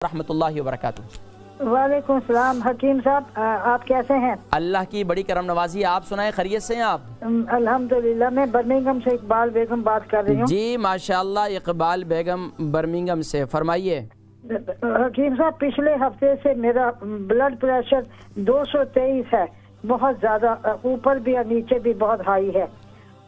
रहमतुल्लाहि व बरकातुहू। वालेकुम सलाम। हकीम साहब आप कैसे हैं? अल्लाह की बड़ी करम नवाजी। आप सुनाए, खैरियत से हैं आप? अल्हम्दुलिल्लाह। मैं बर्मिंघम से इकबाल बेगम बात कर रही हूँ। जी माशाअल्लाह, इकबाल बेगम बर्मिंघम से, फरमाइए। हकीम साहब, पिछले हफ्ते से मेरा ब्लड प्रेशर 223 है, बहुत ज़्यादा, ऊपर भी और नीचे भी बहुत हाई है।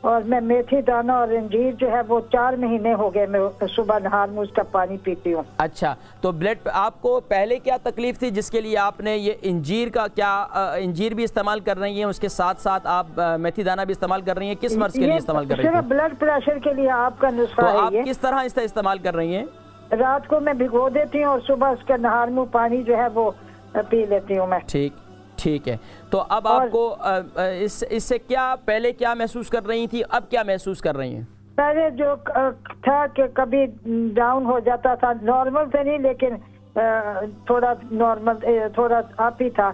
और मैं मेथी दाना और अंजीर जो है वो 4 महीने हो गए मैं सुबह नहार में उसका पानी पीती हूँ। अच्छा, तो ब्लड आपको पहले क्या तकलीफ थी जिसके लिए आपने ये इंजीर का क्या इंजीर भी इस्तेमाल कर रही हैं, उसके साथ साथ आप मेथी दाना भी इस्तेमाल कर रही हैं? किस मर्ज के लिए इस्तेमाल कर रही हैं? ब्लड प्रेशर के लिए आपका नुस्खा तो है। आप किस तरह इसका इस्तेमाल कर रही हैं? रात को मैं भिगो देती हूँ और सुबह उसका नहार मुँह पानी जो है वो पी लेती हूँ मैं। ठीक है। तो अब आपको इससे क्या पहले क्या महसूस कर रही थी, अब क्या महसूस कर रही हैं? पहले जो था कि कभी डाउन हो जाता था, नॉर्मल तो नहीं लेकिन थोड़ा नॉर्मल, थोड़ा अप ही था,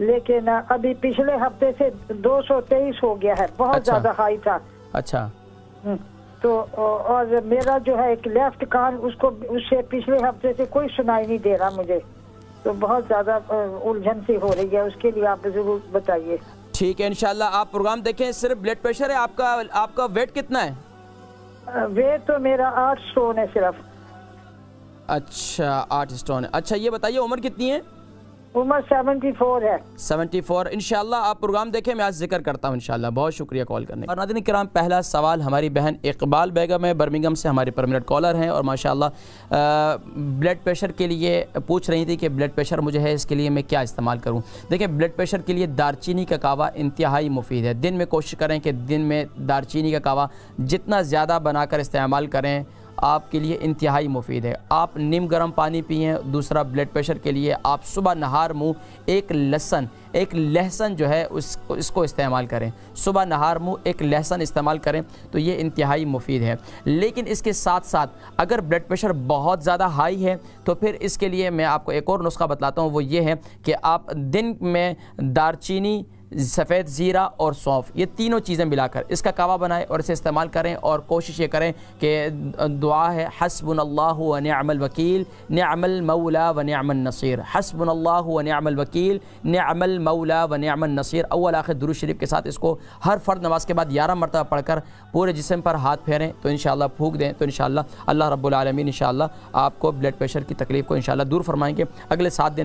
लेकिन अभी पिछले हफ्ते से 223 हो गया है, बहुत ज्यादा हाई था। अच्छा। तो और मेरा जो है एक लेफ्ट कान, उससे पिछले हफ्ते से कोई सुनाई नहीं दे रहा मुझे, तो बहुत ज्यादा उलझन सी हो रही है, उसके लिए आप जरूर बताइए। ठीक है, इंशाल्लाह आप प्रोग्राम देखें। सिर्फ ब्लड प्रेशर है आपका वेट कितना है? वेट तो मेरा 8 स्टोन है सिर्फ। अच्छा, 8 स्टोन है। अच्छा, ये बताइए उम्र कितनी है? उम्र 74 है। 74। इंशाल्लाह आप प्रोग्राम देखें, मैं आज जिक्र करता हूँ इंशाल्लाह। बहुत शुक्रिया कॉल करने का। और नाज़रीन किराम, पहला सवाल हमारी बहन इकबाल बेगम है, बर्मिंघम से हमारे परमानेंट कॉलर हैं, और माशाल्लाह ब्लड प्रेशर के लिए पूछ रही थी कि ब्लड प्रेशर मुझे है, इसके लिए मैं क्या इस्तेमाल करूँ। देखिए, ब्लड प्रेशर के लिए दारचीनी का कावा इंतहाई मुफीद है। दिन में कोशिश करें कि दिन में दारचीनी का कावा जितना ज़्यादा बनाकर इस्तेमाल करें, आपके लिए इंतहाई मुफीद है। आप नीम गर्म पानी पिएं। दूसरा, ब्लड प्रेशर के लिए आप सुबह नहार मुँह एक लहसुन जो है इसको इस्तेमाल करें। सुबह नहार मुँह एक लहसुन इस्तेमाल करें तो ये इंतहाई मुफीद है। लेकिन इसके साथ साथ अगर ब्लड प्रेशर बहुत ज़्यादा हाई है तो फिर इसके लिए मैं आपको एक और नुस्खा बताता हूँ। वो ये है कि आप दिन में दारचीनी, सफ़ेद ज़ीरा और सौंफ, ये तीनों चीज़ें मिलाकर इसका कावा बनाएं और इसे इस्तेमाल करें। और कोशिश ये करें कि दुआ है हस्बुनल्लाहु व निअमल वकील, निअमल मौला व निअमन नसीर। हस्बुनल्लाहु व निअमल वकील, निअमल मौला व निअमन नसीर। अव्वल आखिर दुरूद शरीफ के साथ इसको हर फ़र्द नमाज के बाद 11 मरतबा पढ़कर पूरे जिस्म पर हाथ फेरें तो इंशाअल्लाह फूंक दें तो इंशाअल्लाह अल्लाह रब्बुल आलमीन इंशाअल्लाह आपको ब्लड प्रेशर की तकलीफ़ को इंशाअल्लाह दूर फरमाएंगे। अगले 7 दिन